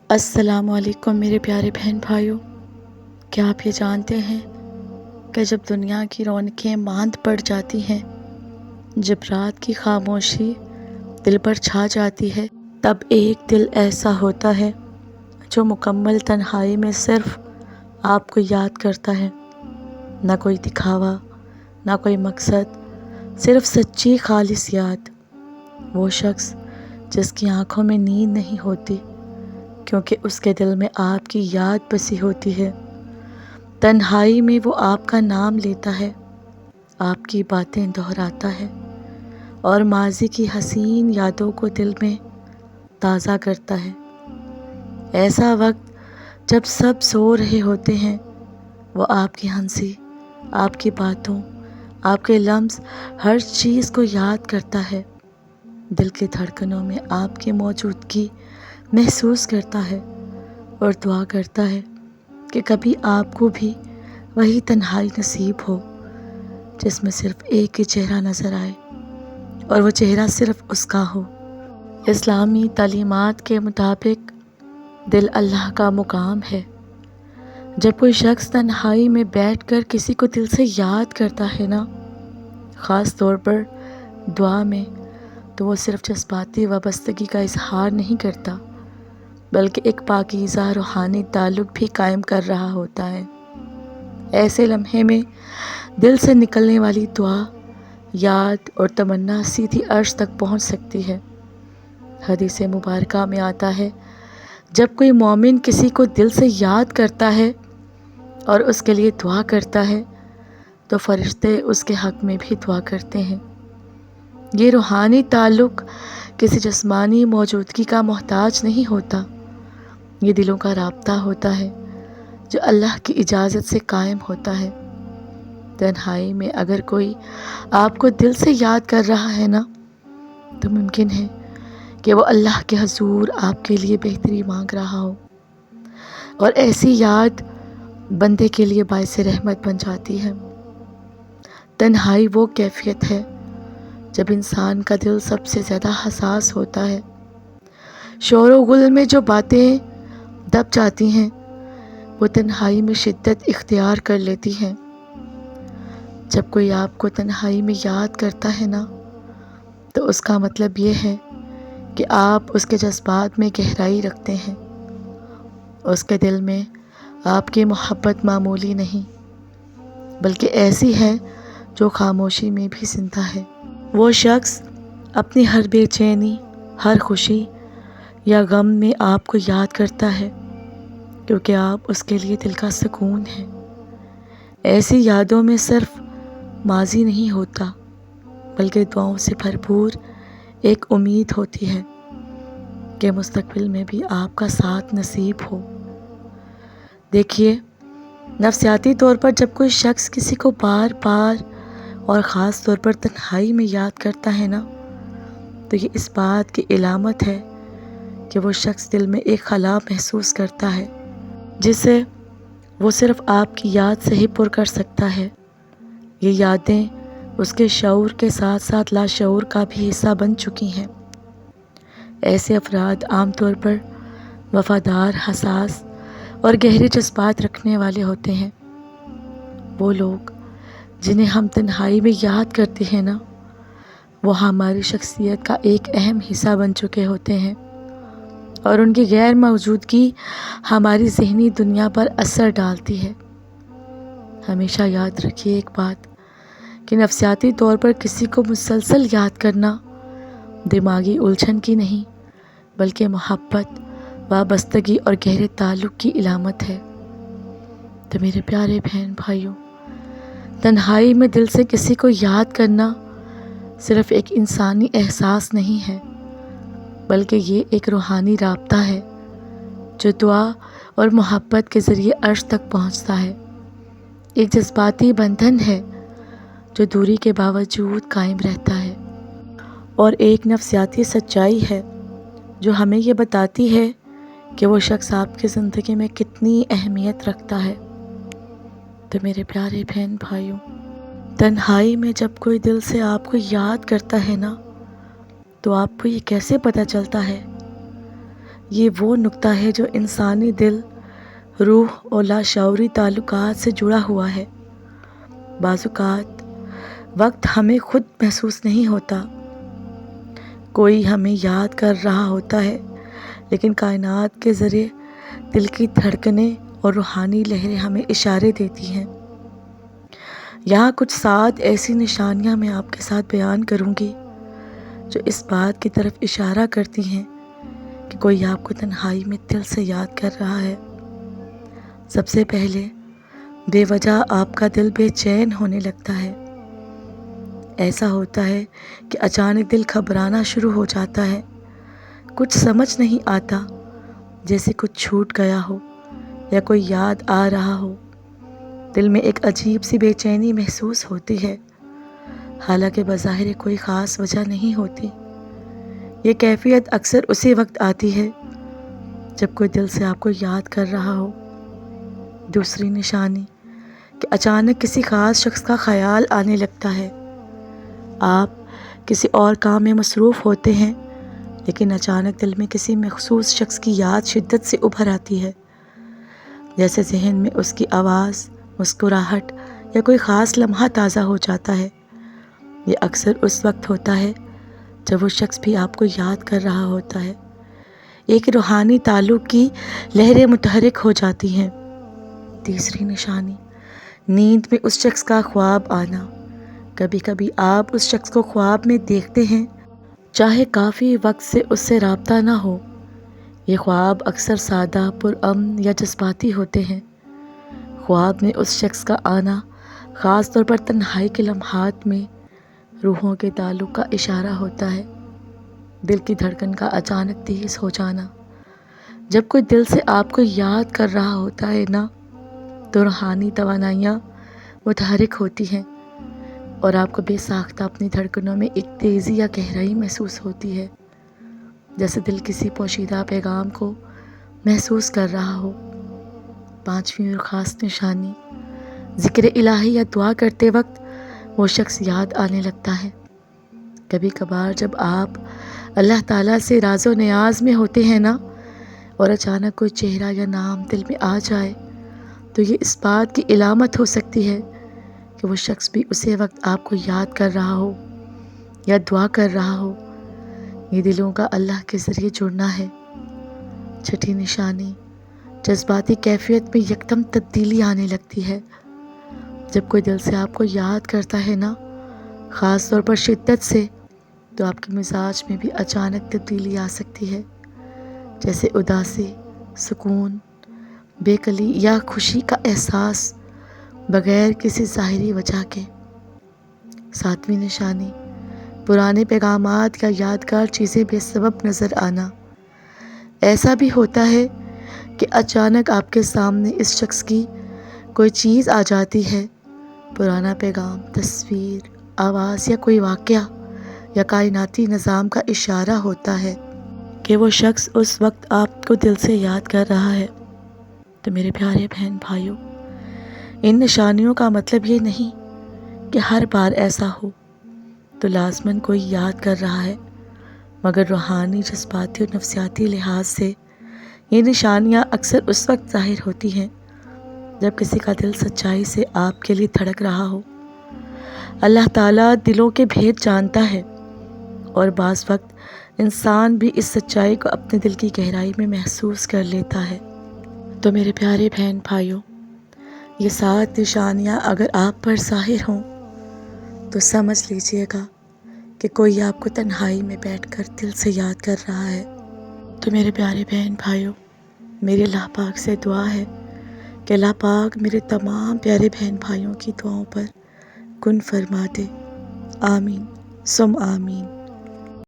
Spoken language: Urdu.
السلام علیکم میرے پیارے بہن بھائیوں، کیا آپ یہ جانتے ہیں کہ جب دنیا کی رونقیں ماند پڑ جاتی ہیں، جب رات کی خاموشی دل پر چھا جاتی ہے، تب ایک دل ایسا ہوتا ہے جو مکمل تنہائی میں صرف آپ کو یاد کرتا ہے۔ نہ کوئی دکھاوا، نہ کوئی مقصد، صرف سچی خالص یاد۔ وہ شخص جس کی آنکھوں میں نیند نہیں ہوتی کیونکہ اس کے دل میں آپ کی یاد بسی ہوتی ہے۔ تنہائی میں وہ آپ کا نام لیتا ہے، آپ کی باتیں دہراتا ہے اور ماضی کی حسین یادوں کو دل میں تازہ کرتا ہے۔ ایسا وقت جب سب سو رہے ہوتے ہیں، وہ آپ کی ہنسی، آپ کی باتوں، آپ کے لمس، ہر چیز کو یاد کرتا ہے۔ دل کی دھڑکنوں میں آپ کی موجودگی محسوس کرتا ہے اور دعا کرتا ہے کہ کبھی آپ کو بھی وہی تنہائی نصیب ہو جس میں صرف ایک ہی چہرہ نظر آئے اور وہ چہرہ صرف اس کا ہو۔ اسلامی تعلیمات کے مطابق دل اللہ کا مقام ہے۔ جب کوئی شخص تنہائی میں بیٹھ کر کسی کو دل سے یاد کرتا ہے نا، خاص طور پر دعا میں، تو وہ صرف جذباتی وابستگی کا اظہار نہیں کرتا بلکہ ایک پاکیزہ روحانی تعلق بھی قائم کر رہا ہوتا ہے۔ ایسے لمحے میں دل سے نکلنے والی دعا، یاد اور تمنا سیدھی عرش تک پہنچ سکتی ہے۔ حدیث مبارکہ میں آتا ہے، جب کوئی مومن کسی کو دل سے یاد کرتا ہے اور اس کے لیے دعا کرتا ہے تو فرشتے اس کے حق میں بھی دعا کرتے ہیں۔ یہ روحانی تعلق کسی جسمانی موجودگی کا محتاج نہیں ہوتا، یہ دلوں کا رابطہ ہوتا ہے جو اللہ کی اجازت سے قائم ہوتا ہے۔ تنہائی میں اگر کوئی آپ کو دل سے یاد کر رہا ہے نا، تو ممکن ہے کہ وہ اللہ کے حضور آپ کے لیے بہتری مانگ رہا ہو، اور ایسی یاد بندے کے لیے باعث رحمت بن جاتی ہے۔ تنہائی وہ کیفیت ہے جب انسان کا دل سب سے زیادہ حساس ہوتا ہے۔ شور و غل میں جو باتیں دب جاتی ہیں، وہ تنہائی میں شدت اختیار کر لیتی ہیں۔ جب کوئی آپ کو تنہائی میں یاد کرتا ہے نا، تو اس کا مطلب یہ ہے کہ آپ اس کے جذبات میں گہرائی رکھتے ہیں۔ اس کے دل میں آپ کی محبت معمولی نہیں بلکہ ایسی ہے جو خاموشی میں بھی زندہ ہے۔ وہ شخص اپنی ہر بے چینی، ہر خوشی یا غم میں آپ کو یاد کرتا ہے کیونکہ آپ اس کے لیے دل کا سکون ہیں۔ ایسی یادوں میں صرف ماضی نہیں ہوتا بلکہ دعاؤں سے بھرپور ایک امید ہوتی ہے کہ مستقبل میں بھی آپ کا ساتھ نصیب ہو۔ دیکھیے، نفسیاتی طور پر جب کوئی شخص کسی کو بار بار اور خاص طور پر تنہائی میں یاد کرتا ہے نا، تو یہ اس بات کی علامت ہے کہ وہ شخص دل میں ایک خلا محسوس کرتا ہے جسے وہ صرف آپ کی یاد سے ہی پر کر سکتا ہے۔ یہ یادیں اس کے شعور کے ساتھ ساتھ لاشعور کا بھی حصہ بن چکی ہیں۔ ایسے افراد عام طور پر وفادار، حساس اور گہرے جذبات رکھنے والے ہوتے ہیں۔ وہ لوگ جنہیں ہم تنہائی میں یاد کرتے ہیں نا، وہ ہماری شخصیت کا ایک اہم حصہ بن چکے ہوتے ہیں اور ان کی غیر موجودگی ہماری ذہنی دنیا پر اثر ڈالتی ہے۔ ہمیشہ یاد رکھیے ایک بات کہ نفسیاتی طور پر کسی کو مسلسل یاد کرنا دماغی الجھن کی نہیں بلکہ محبت، وابستگی اور گہرے تعلق کی علامت ہے۔ تو میرے پیارے بہن بھائیوں، تنہائی میں دل سے کسی کو یاد کرنا صرف ایک انسانی احساس نہیں ہے بلکہ یہ ایک روحانی رابطہ ہے جو دعا اور محبت کے ذریعے عرش تک پہنچتا ہے۔ ایک جذباتی بندھن ہے جو دوری کے باوجود قائم رہتا ہے، اور ایک نفسیاتی سچائی ہے جو ہمیں یہ بتاتی ہے کہ وہ شخص آپ کی زندگی میں کتنی اہمیت رکھتا ہے۔ تو میرے پیارے بہن بھائیوں، تنہائی میں جب کوئی دل سے آپ کو یاد کرتا ہے نا، تو آپ کو یہ کیسے پتہ چلتا ہے؟ یہ وہ نقطہ ہے جو انسانی دل، روح اور لاشعوری تعلقات سے جڑا ہوا ہے۔ بعض اوقات وقت ہمیں خود محسوس نہیں ہوتا، کوئی ہمیں یاد کر رہا ہوتا ہے، لیکن کائنات کے ذریعے دل کی دھڑکنیں اور روحانی لہریں ہمیں اشارے دیتی ہیں۔ یہاں کچھ 7 ایسی نشانیاں میں آپ کے ساتھ بیان کروں گی جو اس بات کی طرف اشارہ کرتی ہیں کہ کوئی آپ کو تنہائی میں دل سے یاد کر رہا ہے۔ سب سے پہلے بے وجہ آپ کا دل بے چین ہونے لگتا ہے۔ ایسا ہوتا ہے کہ اچانک دل گھبرانا شروع ہو جاتا ہے، کچھ سمجھ نہیں آتا، جیسے کچھ چھوٹ گیا ہو یا کوئی یاد آ رہا ہو۔ دل میں ایک عجیب سی بے چینی محسوس ہوتی ہے، حالانکہ بظاہر کوئی خاص وجہ نہیں ہوتی۔ یہ کیفیت اکثر اسی وقت آتی ہے جب کوئی دل سے آپ کو یاد کر رہا ہو۔ دوسری نشانی کہ اچانک کسی خاص شخص کا خیال آنے لگتا ہے۔ آپ کسی اور کام میں مصروف ہوتے ہیں، لیکن اچانک دل میں کسی مخصوص شخص کی یاد شدت سے ابھر آتی ہے، جیسے ذہن میں اس کی آواز، مسکراہٹ یا کوئی خاص لمحہ تازہ ہو جاتا ہے۔ یہ اکثر اس وقت ہوتا ہے جب وہ شخص بھی آپ کو یاد کر رہا ہوتا ہے۔ ایک روحانی تعلق کی لہریں متحرک ہو جاتی ہیں۔ تیسری نشانی، نیند میں اس شخص کا خواب آنا۔ کبھی کبھی آپ اس شخص کو خواب میں دیکھتے ہیں، چاہے کافی وقت سے اس سے رابطہ نہ ہو۔ یہ خواب اکثر سادہ، پرامن یا جذباتی ہوتے ہیں۔ خواب میں اس شخص کا آنا خاص طور پر تنہائی کے لمحات میں روحوں کے تعلق کا اشارہ ہوتا ہے۔ دل کی دھڑکن کا اچانک تیز ہو جانا۔ جب کوئی دل سے آپ کو یاد کر رہا ہوتا ہے نا، تو روحانی توانائیاں متحرک ہوتی ہیں اور آپ کو بے ساختہ اپنی دھڑکنوں میں ایک تیزی یا گہرائی محسوس ہوتی ہے، جیسے دل کسی پوشیدہ پیغام کو محسوس کر رہا ہو۔ پانچویں اور خاص نشانی، ذکر الہی یا دعا کرتے وقت وہ شخص یاد آنے لگتا ہے۔ کبھی کبھار جب آپ اللہ تعالیٰ سے راز و نیاز میں ہوتے ہیں نا، اور اچانک کوئی چہرہ یا نام دل میں آ جائے، تو یہ اس بات کی علامت ہو سکتی ہے کہ وہ شخص بھی اسی وقت آپ کو یاد کر رہا ہو یا دعا کر رہا ہو۔ یہ دلوں کا اللہ کے ذریعے جڑنا ہے۔ چھٹی نشانی، جذباتی کیفیت میں یکدم تبدیلی آنے لگتی ہے۔ جب کوئی دل سے آپ کو یاد کرتا ہے نا، خاص طور پر شدت سے، تو آپ کے مزاج میں بھی اچانک تبدیلی آ سکتی ہے، جیسے اداسی، سکون، بے کلی یا خوشی کا احساس بغیر کسی ظاہری وجہ کے۔ ساتویں نشانی، پرانے پیغامات یا یادگار چیزیں بے سبب نظر آنا۔ ایسا بھی ہوتا ہے کہ اچانک آپ کے سامنے اس شخص کی کوئی چیز آ جاتی ہے، پرانا پیغام، تصویر، آواز یا کوئی واقعہ یا کائناتی نظام کا اشارہ ہوتا ہے کہ وہ شخص اس وقت آپ کو دل سے یاد کر رہا ہے۔ تو میرے پیارے بہن بھائیوں، ان نشانیوں کا مطلب یہ نہیں کہ ہر بار ایسا ہو تو لازماً کوئی یاد کر رہا ہے، مگر روحانی، جذباتی اور نفسیاتی لحاظ سے یہ نشانیاں اکثر اس وقت ظاہر ہوتی ہیں جب کسی کا دل سچائی سے آپ کے لیے دھڑک رہا ہو۔ اللہ تعالیٰ دلوں کے بھید جانتا ہے، اور بعض وقت انسان بھی اس سچائی کو اپنے دل کی گہرائی میں محسوس کر لیتا ہے۔ تو میرے پیارے بہن بھائیوں، یہ 7 نشانیاں اگر آپ پر ظاہر ہوں تو سمجھ لیجئے گا کہ کوئی آپ کو تنہائی میں بیٹھ کر دل سے یاد کر رہا ہے۔ تو میرے پیارے بہن بھائیوں، میرے اللہ پاک سے دعا ہے کہ اللہ پاک میرے تمام پیارے بہن بھائیوں کی دعاؤں پر کن فرما دے۔ آمین ثم آمین۔